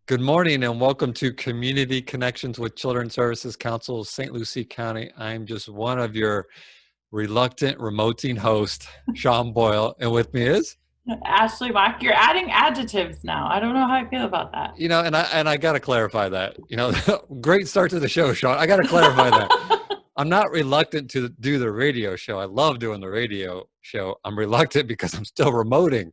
Good morning and welcome to Community Connections with Children's Services Council, St. Lucie County. I'm just one of your reluctant remoting hosts, Sean Boyle, and with me is Ashley Mock. You're adding adjectives now. I don't know how I feel about that. and I got to clarify that. Great start to the show, Sean. I got to clarify that. I'm not reluctant to do the radio show. I love doing the radio show. I'm reluctant because I'm still remoting.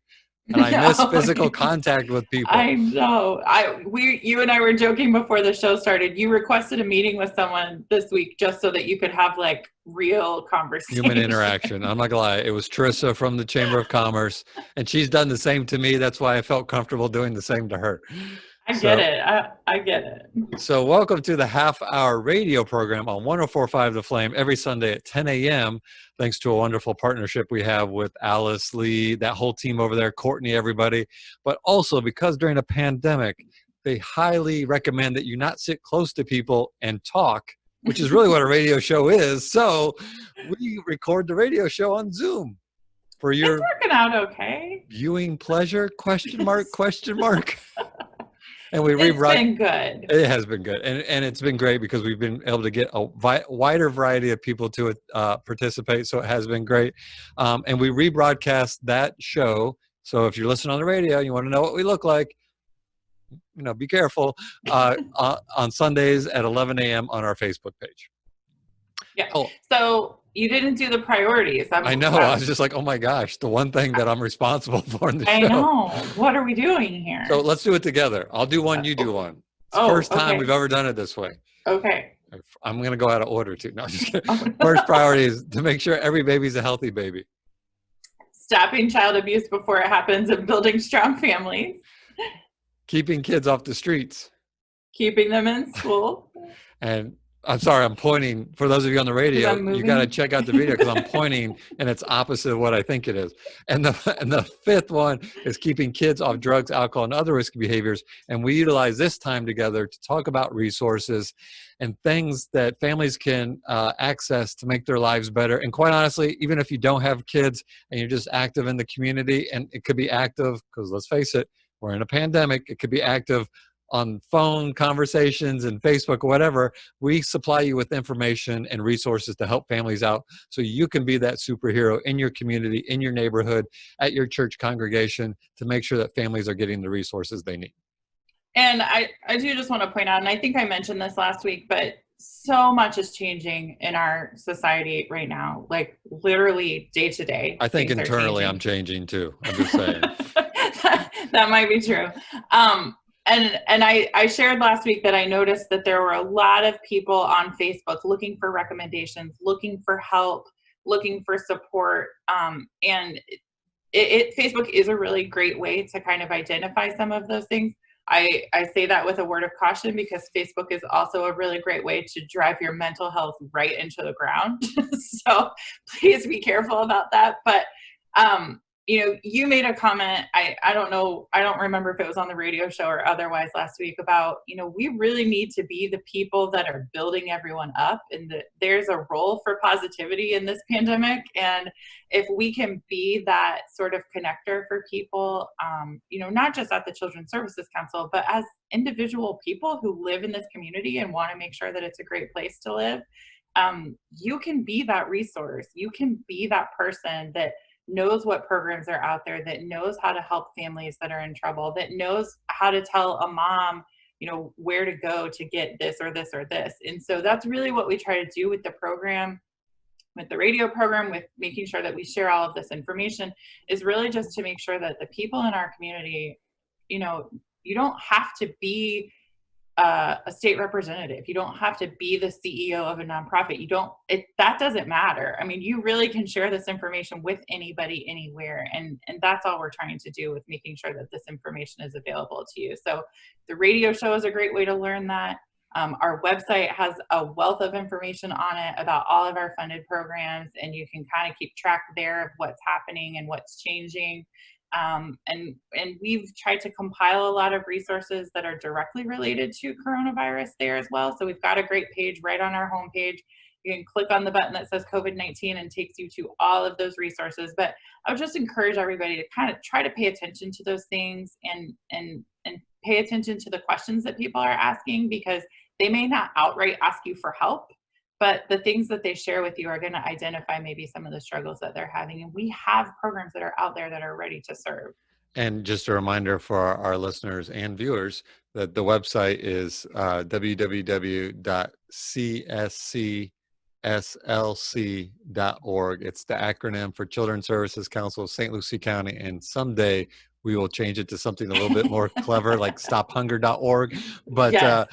And I miss physical contact with people. I know. You and I were joking before the show started. You requested a meeting with someone this week just so that you could have like real conversation. Human interaction. I'm not gonna lie. It was Trissa from the Chamber of Commerce, and she's done the same to me. That's why I felt comfortable doing the same to her. I get it. I get it. So welcome to the half-hour radio program on 104.5 The Flame every Sunday at 10 a.m. Thanks to a wonderful partnership we have with Alice, Lee, that whole team over there, Courtney, everybody. But also because during a pandemic, they highly recommend that you not sit close to people and talk, which is really what a radio show is. So we record the radio show on Zoom for your it's working out okay. Viewing pleasure, question mark. And it's been good. It has been good. And it's been great because we've been able to get a wider variety of people to participate. So it has been great. And we rebroadcast that show. So if you're listening on the radio, you want to know what we look like, be careful, on Sundays at 11 a.m. on our Facebook page. Yeah. Oh. So you didn't do the priorities. I know. I was just like, oh my gosh, the one thing that I'm responsible for in the show. I know. What are we doing here? So let's do it together. I'll do one, you do one. It's the first time we've ever done it this way. Okay. I'm going to go out of order too. No, just kidding. First priority is to make sure every baby's a healthy baby. Stopping child abuse before it happens and building strong families. Keeping kids off the streets. Keeping them in school. And I'm sorry, I'm pointing. For those of you on the radio, you got to check out the video because I'm pointing and it's opposite of what I think it is. And the fifth one is keeping kids off drugs, alcohol, and other risky behaviors. And we utilize this time together to talk about resources and things that families can access to make their lives better. And quite honestly, even if you don't have kids and you're just active in the community, and it could be active because let's face it, we're in a pandemic, it could be active on phone conversations and Facebook or whatever. We supply you with information and resources to help families out so you can be that superhero in your community, in your neighborhood, at your church congregation to make sure that families are getting the resources they need. And I do just want to point out, and I think I mentioned this last week, but so much is changing in our society right now, like literally day to day. I think internally I'm changing too. I'm just saying. that might be true. And I shared last week that I noticed that there were a lot of people on Facebook looking for recommendations, looking for help, looking for support. And Facebook is a really great way to kind of identify some of those things. I say that with a word of caution because Facebook is also a really great way to drive your mental health right into the ground. So please be careful about that. But you made a comment, I don't know, I don't remember if it was on the radio show or otherwise last week about, we really need to be the people that are building everyone up, and that there's a role for positivity in this pandemic. And if we can be that sort of connector for people, not just at the Children's Services Council, but as individual people who live in this community and want to make sure that it's a great place to live, you can be that resource. You can be that person that knows what programs are out there, that knows how to help families that are in trouble, that knows how to tell a mom, where to go to get this or this or this. And so that's really what we try to do with the program, with the radio program, with making sure that we share all of this information, is really just to make sure that the people in our community, you don't have to be a state representative. You don't have to be the CEO of a nonprofit. That doesn't matter. I mean, you really can share this information with anybody, anywhere. And that's all we're trying to do with making sure that this information is available to you. So the radio show is a great way to learn that. Our website has a wealth of information on it about all of our funded programs, and you can kind of keep track there of what's happening and what's changing. And we've tried to compile a lot of resources that are directly related to coronavirus there as well. So we've got a great page right on our homepage You can click on the button that says COVID-19 and takes you to all of those resources. But I would just encourage everybody to kind of try to pay attention to those things and pay attention to the questions that people are asking, because they may not outright ask you for help, but the things that they share with you are going to identify maybe some of the struggles that they're having. And we have programs that are out there that are ready to serve. And just a reminder for our listeners and viewers that the website is www.cscslc.org. It's the acronym for Children's Services Council of St. Lucie County. And someday we will change it to something a little bit more clever, like stophunger.org. But yes,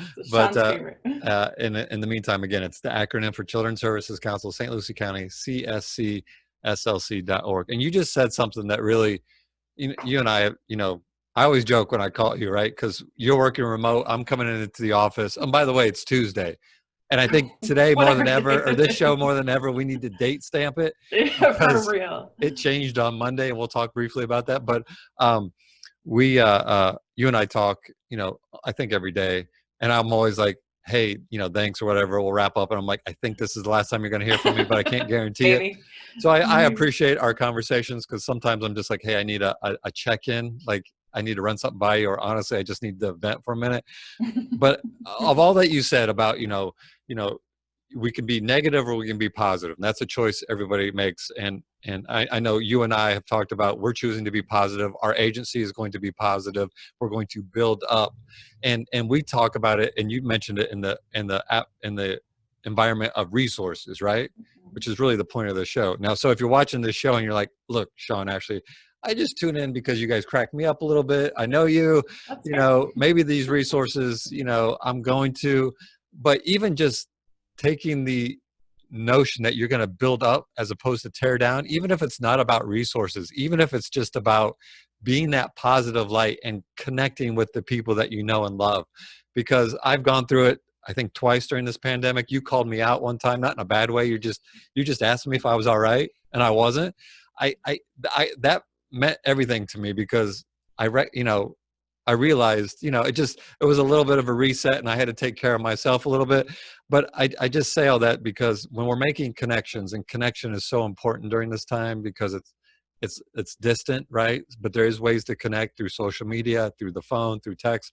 in the meantime, again, it's the acronym for Children's Services Council of St. Lucie County, cscslc.org. And you just said something that really, you and I, I always joke when I call you, right? Because you're working remote. I'm coming into the office. And by the way, it's Tuesday. And I think today more than ever, or this show more than ever, we need to date stamp it. For real. It changed on Monday, and we'll talk briefly about that. But you and I talk, I think every day. And I'm always like, hey, thanks or whatever, we'll wrap up. And I'm like, I think this is the last time you're going to hear from me, but I can't guarantee it. So I appreciate our conversations, because sometimes I'm just like, hey, I need a check-in. Like, I need to run something by you, or honestly, I just need to vent for a minute. But of all that you said about, we can be negative or we can be positive. And that's a choice everybody makes. And I know you and I have talked about, we're choosing to be positive. Our agency is going to be positive. We're going to build up. And we talk about it, and you mentioned it in the environment of resources, right? Which is really the point of the show. Now, so if you're watching this show and you're like, look, Sean, actually, I just tune in because you guys crack me up a little bit. I know you, maybe these resources, I'm going to, but even just taking the notion that you're going to build up as opposed to tear down, even if it's not about resources, even if it's just about being that positive light and connecting with the people that you know and love. Because I've gone through it, I think twice during this pandemic. You called me out one time, not in a bad way. You just asked me if I was all right, and I wasn't. That meant everything to me, because I realized, it was a little bit of a reset, and I had to take care of myself a little bit. But I just say all that because when we're making connections, and connection is so important during this time, because it's distant, right? But there is ways to connect through social media, through the phone, through text.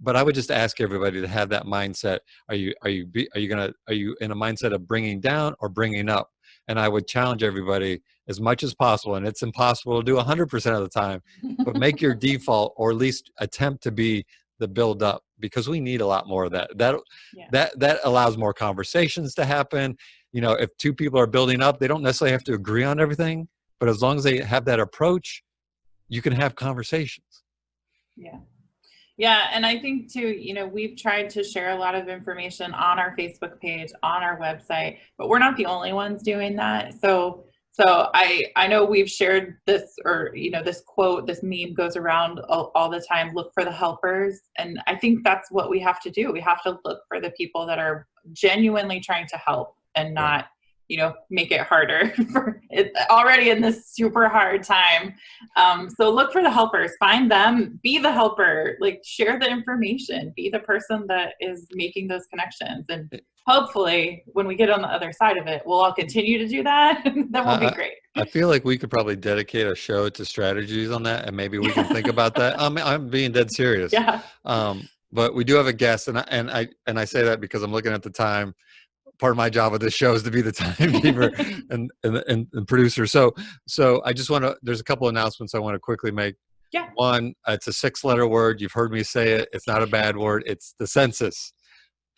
But I would just ask everybody to have that mindset. Are you in a mindset of bringing down or bringing up? And I would challenge everybody as much as possible, and it's impossible to do 100% of the time, but make your default, or at least attempt to be the build up, because we need a lot more of that. That allows more conversations to happen. If two people are building up, they don't necessarily have to agree on everything, but as long as they have that approach, you can have conversations. Yeah, and I think too, we've tried to share a lot of information on our Facebook page, on our website, but we're not the only ones doing that. So I know we've shared this, or this quote, this meme goes around all the time: look for the helpers. And I think that's what we have to do. We have to look for the people that are genuinely trying to help, and not make it harder for it already in this super hard time. So look for the helpers, find them, be the helper, like share the information, be the person that is making those connections. And hopefully when we get on the other side of it, we'll all continue to do that. That will be great. I feel like we could probably dedicate a show to strategies on that, and maybe we can think about that. I'm being dead serious. Yeah. But we do have a guest, and I say that because I'm looking at the time. Part of my job with this show is to be the timekeeper and producer. So I just there's a couple announcements I want to quickly make. Yeah. One, it's a 6-letter word. You've heard me say it. It's not a bad word. It's the census.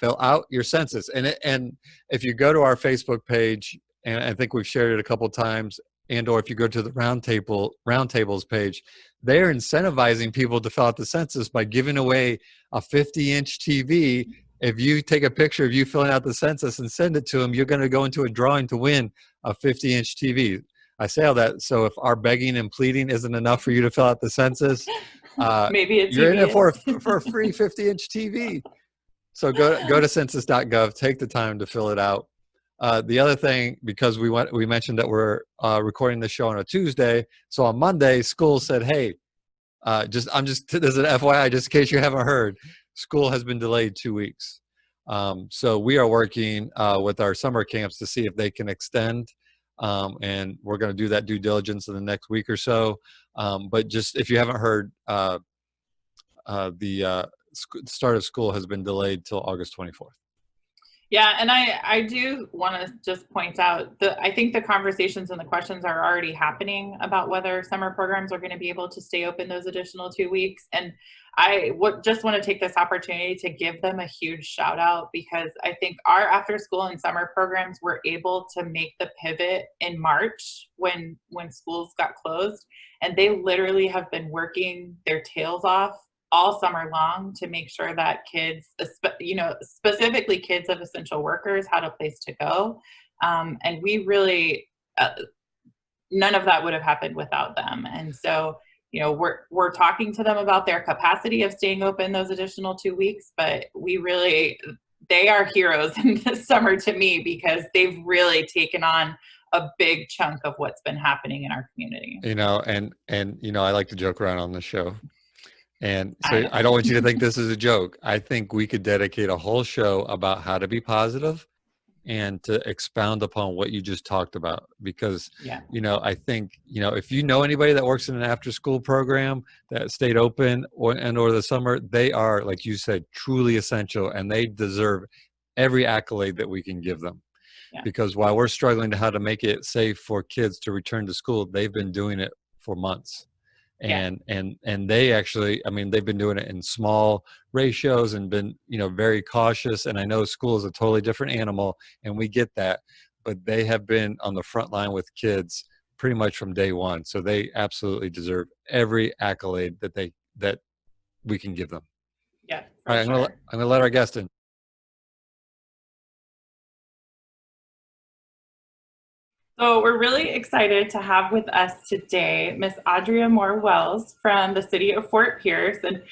Fill out your census. And if you go to our Facebook page, and I think we've shared it a couple of times, or if you go to the roundtables page, they're incentivizing people to fill out the census by giving away a 50-inch TV. If you take a picture of you filling out the census and send it to them, you're going to go into a drawing to win a 50-inch TV. I say all that, so if our begging and pleading isn't enough for you to fill out the census, maybe you're in it for a free 50-inch TV. So go to census.gov, take the time to fill it out. The other thing, because we mentioned that we're recording the show on a Tuesday, so on Monday, school said, hey, this is an FYI, just in case you haven't heard, school has been delayed 2 weeks. So we are working with our summer camps to see if they can extend, and we're going to do that due diligence in the next week or so. But just if you haven't heard, the start of school has been delayed till August 24th. Yeah, and I do want to just point out that I think the conversations and the questions are already happening about whether summer programs are going to be able to stay open those additional 2 weeks. And I just want to take this opportunity to give them a huge shout out, because I think our after school and summer programs were able to make the pivot in March when schools got closed. And they literally have been working their tails off all summer long to make sure that kids, specifically kids of essential workers, had a place to go. And we really, none of that would have happened without them. And so, we're talking to them about their capacity of staying open those additional 2 weeks, but they are heroes in this summer to me, because they've really taken on a big chunk of what's been happening in our community. I like to joke around on this show. And so I don't want you to think this is a joke. I think we could dedicate a whole show about how to be positive and to expound upon what you just talked about. Because, I think, if you know anybody that works in an after school program that stayed open or the summer, they are, like you said, truly essential, and they deserve every accolade that we can give them. Yeah. Because while we're struggling to how to make it safe for kids to return to school, they've been doing it for months. And they actually, they've been doing it in small ratios and been, very cautious. And I know school is a totally different animal, and we get that, but they have been on the front line with kids pretty much from day one. So they absolutely deserve every accolade that we can give them. Yeah. All right, I'm gonna let our guest in. So we're really excited to have with us today Miss Audria Moore-Wells from the city of Fort Pierce. And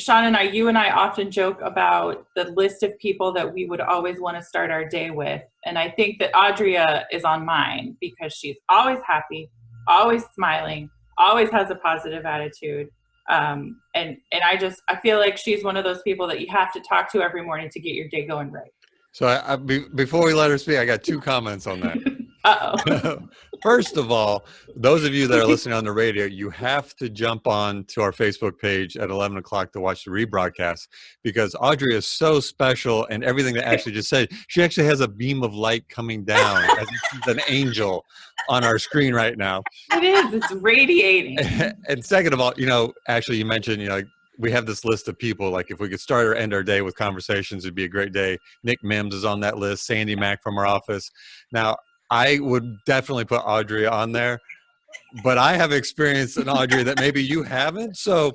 Sean and you and I often joke about the list of people that we would always want to start our day with. And I think that Audria is on mine, because she's always happy, always smiling, always has a positive attitude. And I feel like she's one of those people that you have to talk to every morning to get your day going right. So before we let her speak, I got 2 comments on that. Uh-oh. First of all, those of you that are listening on the radio, you have to jump on to our Facebook page at 11 o'clock to watch the rebroadcast, because Audrey is so special, and everything that Ashley just said, she actually has a beam of light coming down as if she's an angel on our screen right now. It is. It's radiating. And second of all, Ashley, you mentioned, we have this list of people, like if we could start or end our day with conversations, it'd be a great day. Nick Mims is on that list, Sandy Mack from our office. Now, I would definitely put Audrey on there, but I have experience in Audrey that maybe you haven't. So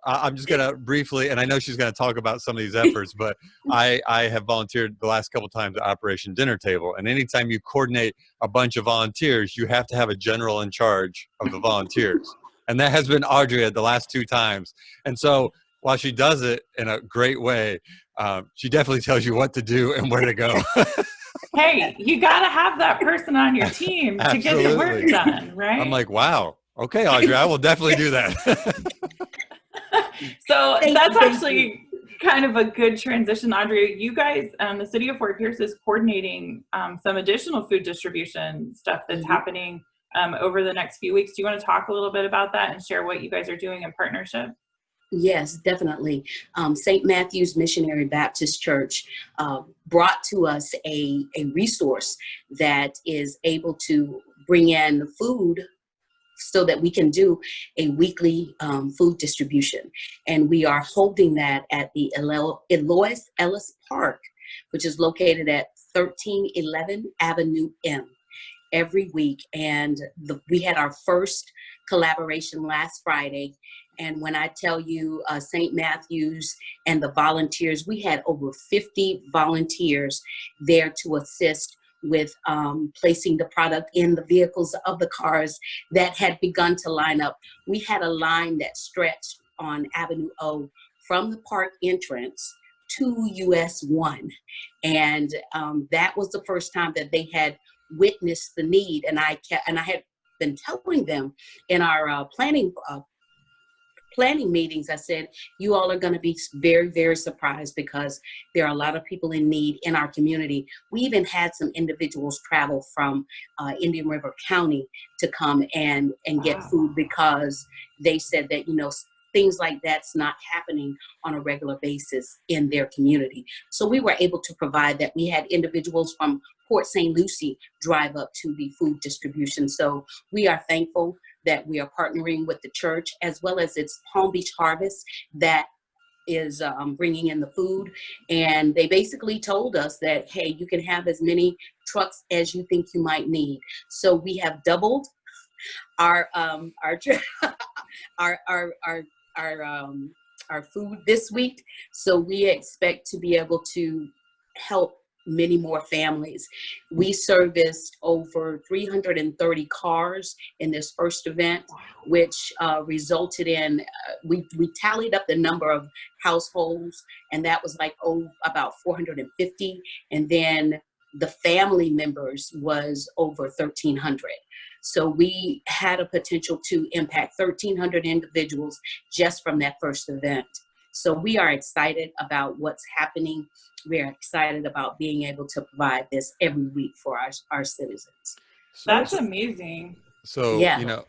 I'm just going to briefly, and I know she's going to talk about some of these efforts, but I have volunteered the last couple of times at Operation Dinner Table. And anytime you coordinate a bunch of volunteers, you have to have a general in charge of the volunteers. And that has been Audrey the last 2 times. And so while she does it in a great way, she definitely tells you what to do and where to go. Hey, you got to have that person on your team to get the work done, right? I'm like, wow. Okay, Audrey, I will definitely do that. So that's actually kind of a good transition, Audrey. You guys, the city of Fort Pierce is coordinating some additional food distribution stuff that's happening over the next few weeks. Do you want to talk a little bit about that and share what you guys are doing in partnership? Yes, definitely. St. Matthew's Missionary Baptist Church brought to us a resource that is able to bring in food so that we can do a weekly food distribution. And we are holding that at the Elois Ellis Park, which is located at 1311 Avenue M, every week. And we had our first collaboration last Friday. And when I tell you St. Matthew's and the volunteers, we had over 50 volunteers there to assist with placing the product in the vehicles of the cars that had begun to line up. We had a line that stretched on Avenue O from the park entrance to US 1. And that was the first time that they had witnessed the need. And I had been telling them in our planning planning meetings, I said, you all are going to be very, very surprised because there are a lot of people in need in our community. We even had some individuals travel from Indian River County to come and get food because they said that, you know, things like that's not happening on a regular basis in their community. So we were able to provide that. We had individuals from Port St. Lucie drive up to the food distribution. So we are thankful that we are partnering with the church as well as its Palm Beach Harvest that is bringing in the food. And they basically told us that, hey, you can have as many trucks as you think you might need. So we have doubled our our food this week. So we expect to be able to help many more families. We serviced over 330 cars in this first event, which resulted in, we tallied up the number of households, and that was like, about 450. And then the family members was over 1,300. So we had a potential to impact 1,300 individuals just from that first event. So we are excited about what's happening. We are excited about being able to provide this every week for our citizens. That's amazing. So, yeah.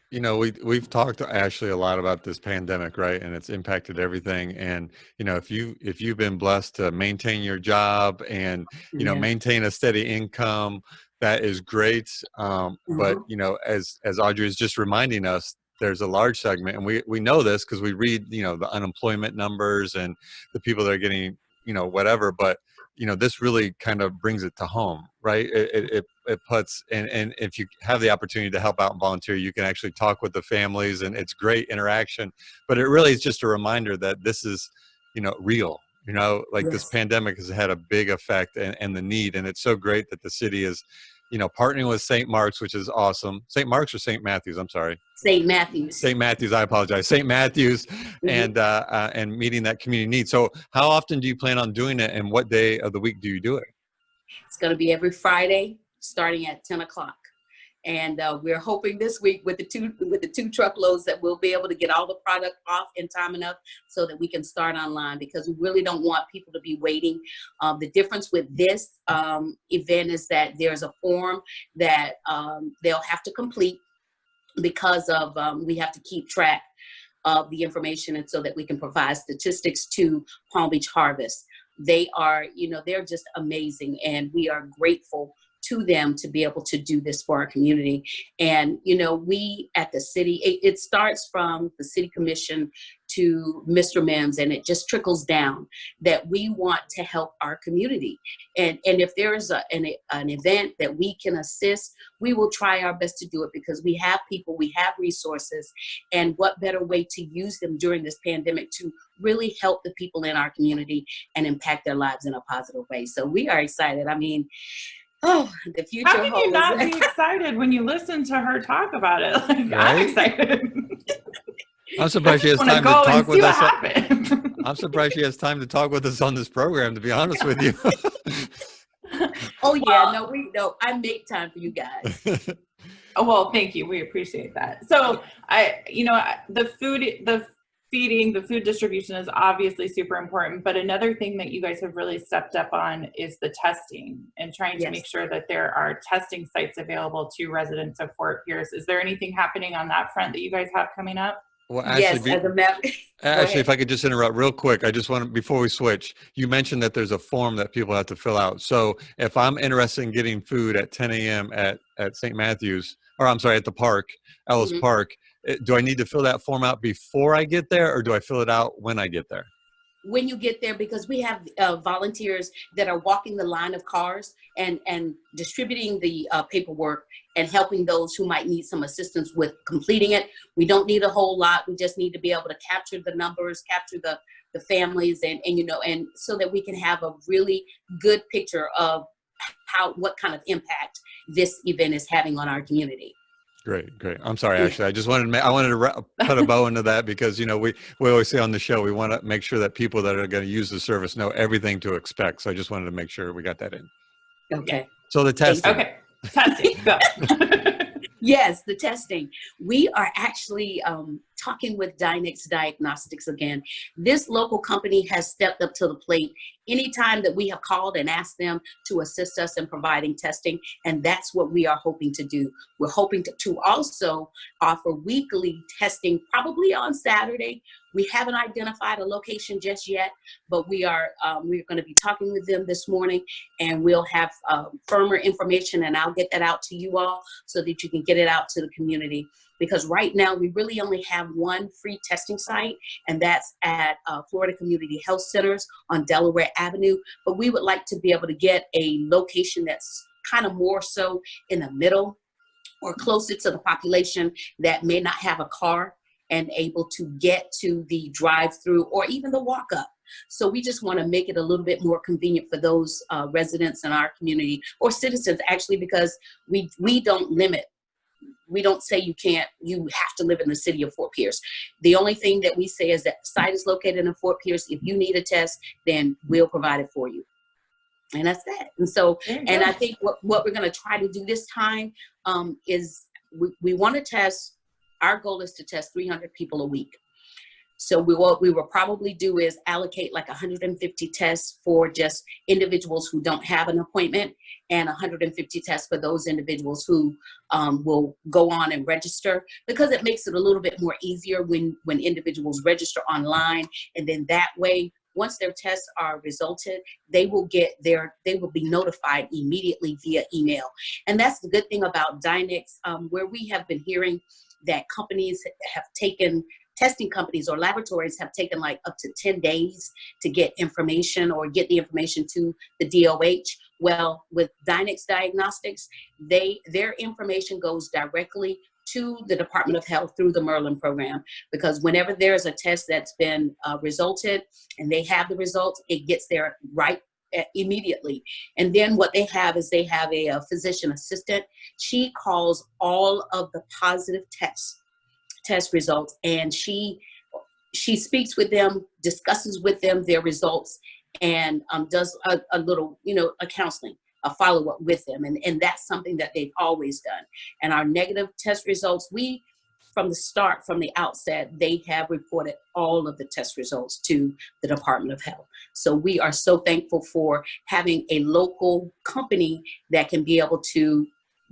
we've talked to Ashley a lot about this pandemic, right? And it's impacted everything. And, if you've been blessed to maintain your job and, maintain a steady income, that is great. But, as Audrey is just reminding us, there's a large segment, and we know this because we read, the unemployment numbers and the people that are getting, whatever, but, this really kind of brings it to home, right? It puts, and if you have the opportunity to help out and volunteer, you can actually talk with the families, and it's great interaction, but it really is just a reminder that this is, real, this pandemic has had a big effect and the need, and it's so great that the city is, partnering with St. Mark's, which is awesome. St. Mark's or St. Matthew's? I'm sorry. St. Matthew's. St. Matthew's. I apologize. St. Matthew's, and meeting that community need. So, how often do you plan on doing it, and what day of the week do you do it? It's going to be every Friday, starting at 10 o'clock. And we're hoping this week with the two truckloads that we'll be able to get all the product off in time enough so that we can start online, because we really don't want people to be waiting. The difference with this event is that there's a form that they'll have to complete because of we have to keep track of the information, and so that we can provide statistics to Palm Beach Harvest. They are, they're just amazing, and we are grateful to them to be able to do this for our community. And, we at the city, it starts from the city commission to Mr. Mims, and it just trickles down that we want to help our community. And if there is an event that we can assist, we will try our best to do it, because we have people, we have resources, and what better way to use them during this pandemic to really help the people in our community and impact their lives in a positive way. So we are excited. I mean, the future. How can you not be excited when you listen to her talk about it? Like, right? I'm excited. I'm surprised she has time to talk with us. I'm surprised she has time to talk with us on this program, to be honest with you. I make time for you guys. Oh, well, thank you. We appreciate that. So the food distribution is obviously super important, but another thing that you guys have really stepped up on is the testing and trying to make sure that there are testing sites available to residents of Fort Pierce. Is there anything happening on that front that you guys have coming up? Well, Ashley, Ashley, if I could just interrupt real quick, I just want to, before we switch, you mentioned that there's a form that people have to fill out. So if I'm interested in getting food at 10 a.m. at St. Matthew's, or I'm sorry, at the park, Ellis Park, do I need to fill that form out before I get there, or do I fill it out when I get there? When you get there, because we have volunteers that are walking the line of cars and distributing the paperwork and helping those who might need some assistance with completing it. We don't need a whole lot. We just need to be able to capture the numbers, capture the families, and so that we can have a really good picture of what kind of impact this event is having on our community. Great. I'm sorry, Ashley. I just wanted to put a bow into that, because we always say on the show we want to make sure that people that are going to use the service know everything to expect. So I just wanted to make sure we got that in. Okay. So the testing. Okay. Testing. Go. Yes, the testing. We are actually talking with Dynex Diagnostics again. This local company has stepped up to the plate anytime that we have called and asked them to assist us in providing testing, and that's what we are hoping to do. We're hoping to also offer weekly testing, probably on Saturday. We haven't identified a location just yet, but we're going to be talking with them this morning, and we'll have firmer information, and I'll get that out to you all so that you can get it out to the community. Because right now we really only have one free testing site, and that's at Florida Community Health Centers on Delaware Avenue. But we would like to be able to get a location that's kind of more so in the middle or closer to the population that may not have a car and able to get to the drive-through or even the walk-up. So we just want to make it a little bit more convenient for those residents in our community, or citizens actually, because we don't limit. We don't say you have to live in the city of Fort Pierce. The only thing that we say is that the site is located in Fort Pierce. If you need a test, then we'll provide it for you. And that's that. And so, and I think what we're going to try to do this time is we want to test. Our goal is to test 300 people a week. So what we will probably do is allocate like 150 tests for just individuals who don't have an appointment, and 150 tests for those individuals who will go on and register, because it makes it a little bit more easier when individuals register online. And then that way, once their tests are resulted, they will be notified immediately via email. And that's the good thing about Dynex, where we have been hearing that testing companies or laboratories have taken like up to 10 days to get information or get the information to the DOH. Well, with Dynex Diagnostics, their information goes directly to the Department of Health through the Merlin program, because whenever there's a test that's been resulted and they have the results, it gets there right immediately. And then what they have is a physician assistant. She calls all of the positive test results, and she speaks with them, discusses with them their results, and does a little, a counseling, a follow-up with them. And that's something that they've always done. And our negative test results, from the outset, they have reported all of the test results to the Department of Health. So we are so thankful for having a local company that can be able to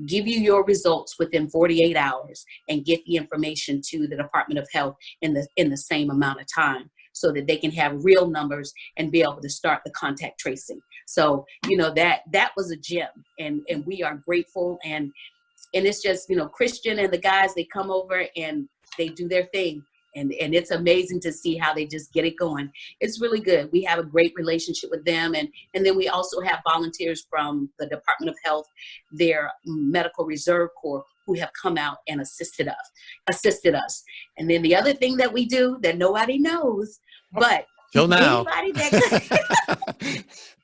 give you your results within 48 hours and get the information to the Department of Health in the same amount of time, so that they can have real numbers and be able to start the contact tracing. So, that was a gem, and we are grateful. And it's just, Christian and the guys, they come over and they do their thing. And it's amazing to see how they just get it going. It's really good. We have a great relationship with them. And then we also have volunteers from the Department of Health, their Medical Reserve Corps, who have come out and assisted us. And then the other thing that we do that nobody knows, but till now,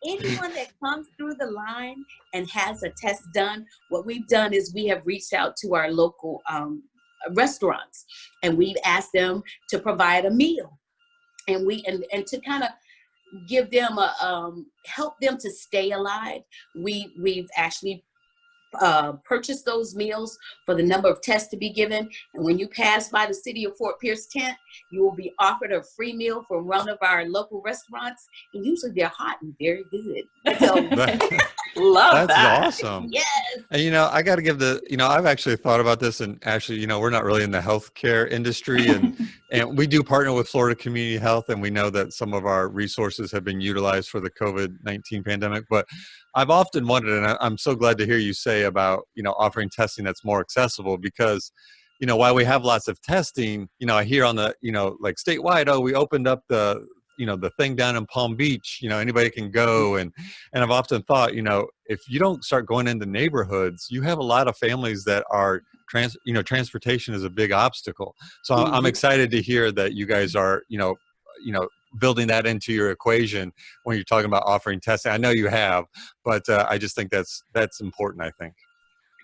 anyone that comes through the line and has a test done, what we've done is we have reached out to our local restaurants, and we've asked them to provide a meal, and to kind of give them help them to stay alive. We've actually purchase those meals for the number of tests to be given. And when you pass by the City of Fort Pierce tent, you will be offered a free meal from one of our local restaurants. And usually they're hot and very good. So love that's that. Awesome. Yes. And I got to give I've actually thought about this, and actually, we're not really in the healthcare industry, and we do partner with Florida Community Health, and we know that some of our resources have been utilized for the COVID-19 pandemic. But I've often wondered, and I'm so glad to hear you say about, offering testing that's more accessible, because, while we have lots of testing, I hear on the, like statewide, we opened up the thing down in Palm Beach, anybody can go. And I've often thought, if you don't start going into neighborhoods, you have a lot of families that are transportation is a big obstacle. So I'm excited to hear that you guys are, building that into your equation when you're talking about offering testing. I know you have, but I just think that's important, I think.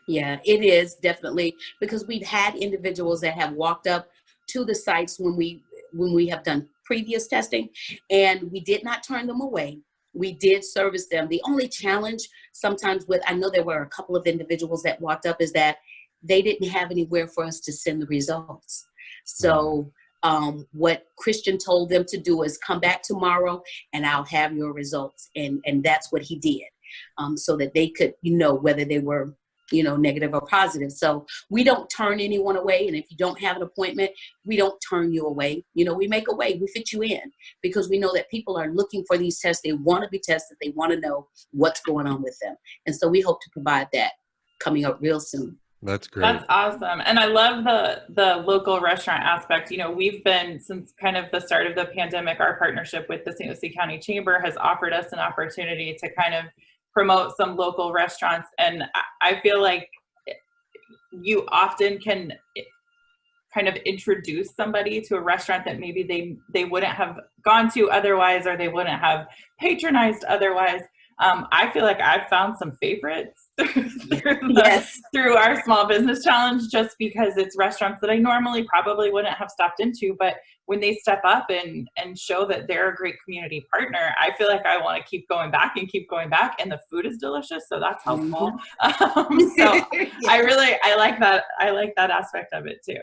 Yeah, it is definitely, because we've had individuals that have walked up to the sites when we have done previous testing, and we did not turn them away. We did service them. The only challenge sometimes I know there were a couple of individuals that walked up, is that they didn't have anywhere for us to send the results. So what Christian told them to do is come back tomorrow and I'll have your results. And that's what he did, so that they could, whether they were, negative or positive. So we don't turn anyone away. And if you don't have an appointment, we don't turn you away. We make a way, we fit you in, because we know that people are looking for these tests. They want to be tested. They want to know what's going on with them. And so we hope to provide that coming up real soon. That's great. That's awesome. And I love the local restaurant aspect. We've been, since kind of the start of the pandemic, our partnership with the St. Lucie County Chamber has offered us an opportunity to kind of promote some local restaurants. And I feel like you often can kind of introduce somebody to a restaurant that maybe they wouldn't have gone to otherwise, or they wouldn't have patronized otherwise. I feel like I've found some favorites through our small business challenge, just because it's restaurants that I normally probably wouldn't have stopped into, but when they step up and show that they're a great community partner, I feel like I want to keep going back, and the food is delicious, so that's helpful. So I like that. I like that aspect of it too.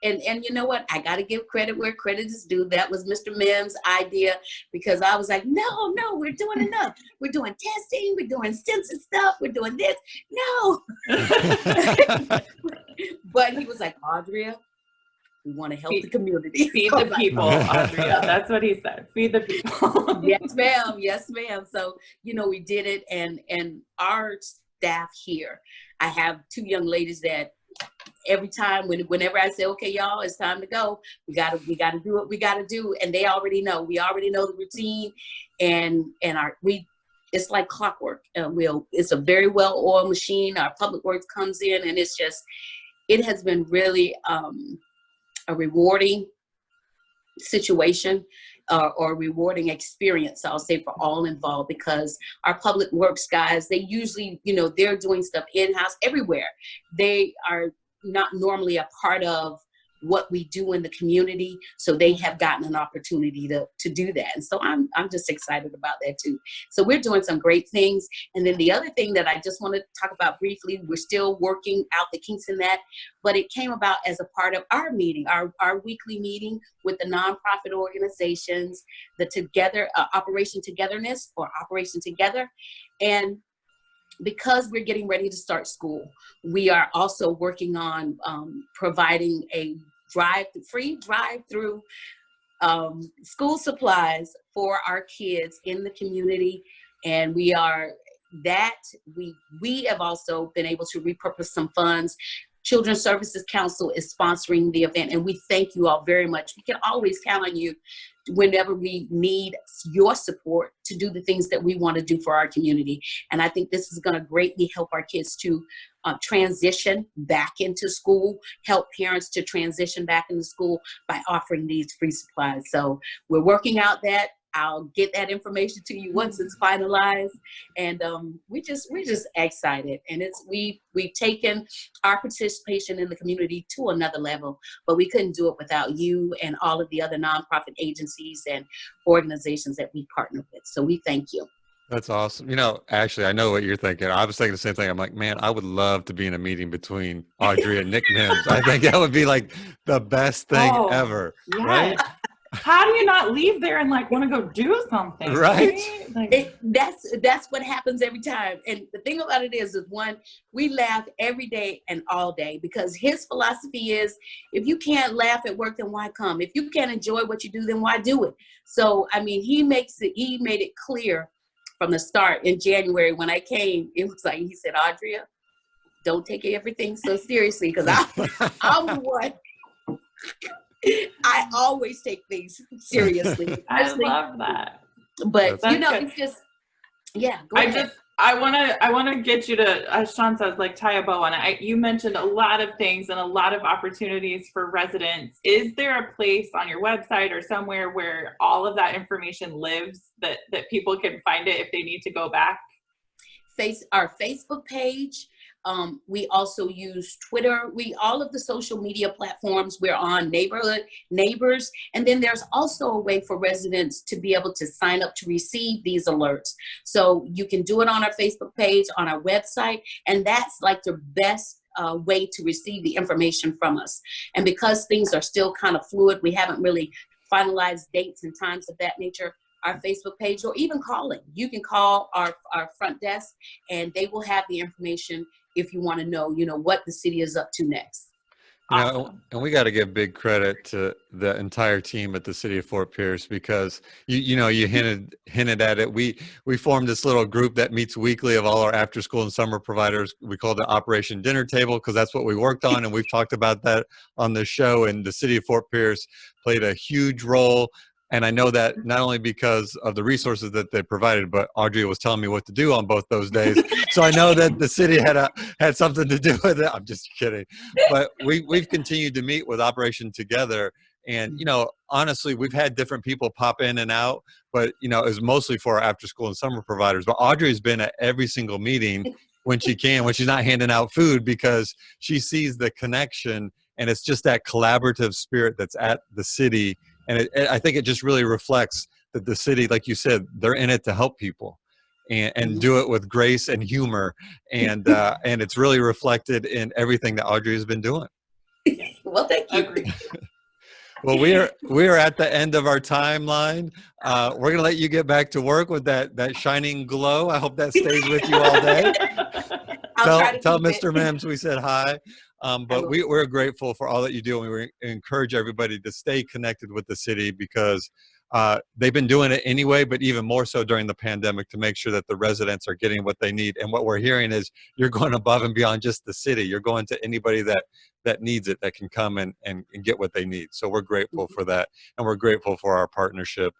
And you know what? I got to give credit where credit is due. That was Mr. Mims' idea, because I was like, no, we're doing enough. We're doing testing. We're doing extensive stuff. We're doing this. No. But he was like, Audria, we want to help the community. Feed the people, Audria. That's what he said. Feed the people. Yes, ma'am. Yes, ma'am. So, we did it. And our staff here, I have 2 young ladies that every time whenever I say, okay, y'all, it's time to go, we gotta do what we gotta do. And they already know. We already know the routine, and it's like clockwork. It's a very well-oiled machine. Our public works comes in, and it has been really a rewarding situation, or rewarding experience, I'll say, for all involved, because our public works guys, they usually, they're doing stuff in-house everywhere. They are not normally a part of what we do in the community, so they have gotten an opportunity to do that. And so I'm just excited about that too. So we're doing some great things. And then the other thing that I just want to talk about briefly, we're still working out the kinks in that, but it came about as a part of our meeting, our weekly meeting with the nonprofit organizations, the Operation Togetherness, or Operation Together. And because we're getting ready to start school, we are also working on providing a free drive-through school supplies for our kids in the community. And we have also been able to repurpose some funds. Children's Services Council is sponsoring the event, and we thank you all very much. We can always count on you whenever we need your support to do the things that we want to do for our community. And I think this is going to greatly help our kids to transition back into school, help parents to transition back into school by offering these free supplies. So we're working out that. I'll get that information to you once it's finalized. And we're just excited. And we've taken our participation in the community to another level, but we couldn't do it without you and all of the other nonprofit agencies and organizations that we partner with. So we thank you. That's awesome. Ashley, I know what you're thinking. I was thinking the same thing. I'm like, man, I would love to be in a meeting between Audria and Nick Mims. I think that would be like the best thing ever. Yes. Right? How do you not leave there and want to go do something? Right. That's what happens every time. And the thing about it is one, we laugh every day and all day, because his philosophy is, if you can't laugh at work, then why come? If you can't enjoy what you do, then why do it? So, he made it clear from the start in January when I came. It was like, he said, Audria, don't take everything so seriously, because I'm the one. I always take things seriously. I love that. But it's just, go ahead. I want to get you to, as Sean says, tie a bow on it. You mentioned a lot of things and a lot of opportunities for residents. Is there a place on your website or somewhere where all of that information lives, that people can find it if they need to go back? Our Facebook page. We also use Twitter. All of the social media platforms, we're on Neighbors. And then there's also a way for residents to be able to sign up to receive these alerts. So you can do it on our Facebook page, on our website. And that's the best way to receive the information from us. And because things are still kind of fluid, we haven't really finalized dates and times of that nature, our Facebook page, or even calling. You can call our front desk and they will have the information if you want to know, what the city is up to next. Awesome. And we got to give big credit to the entire team at the city of Fort Pierce, because you hinted at it. We formed this little group that meets weekly of all our after school and summer providers. We called it Operation Dinner Table because that's what we worked on, and we've talked about that on the show. And the city of Fort Pierce played a huge role. And I know that not only because of the resources that they provided, but Audria was telling me what to do on both those days. So I know that the city had something to do with it. I'm just kidding. But we've continued to meet with Operation together. And, honestly, we've had different people pop in and out, but, it was mostly for our after school and summer providers. But Audria's been at every single meeting when she can, when she's not handing out food, because she sees the connection. And it's just that collaborative spirit that's at the city. And I think it just really reflects that the city, like you said, they're in it to help people and do it with grace and humor. And it's really reflected in everything that Audrey has been doing. Well, thank you. Agreed. Well, we are at the end of our timeline. We're going to let you get back to work with that shining glow. I hope that stays with you all day. Tell Mr. Mims we said hi. But we're grateful for all that you do, and we encourage everybody to stay connected with the city, because they've been doing it anyway, but even more so during the pandemic, to make sure that the residents are getting what they need. And what we're hearing is you're going above and beyond just the city. You're going to anybody that needs it, that can come and get what they need. So we're grateful for that, and we're grateful for our partnership.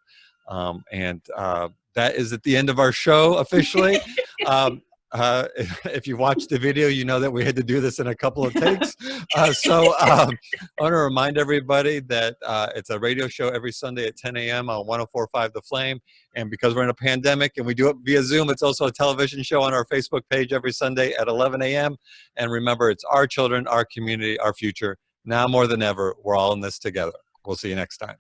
That is at the end of our show officially. If you watched the video, you know that we had to do this in a couple of takes. I want to remind everybody that it's a radio show every Sunday at 10 a.m. on 104.5 The Flame. And because we're in a pandemic and we do it via Zoom, it's also a television show on our Facebook page every Sunday at 11 a.m. And remember, it's our children, our community, our future. Now more than ever, we're all in this together. We'll see you next time.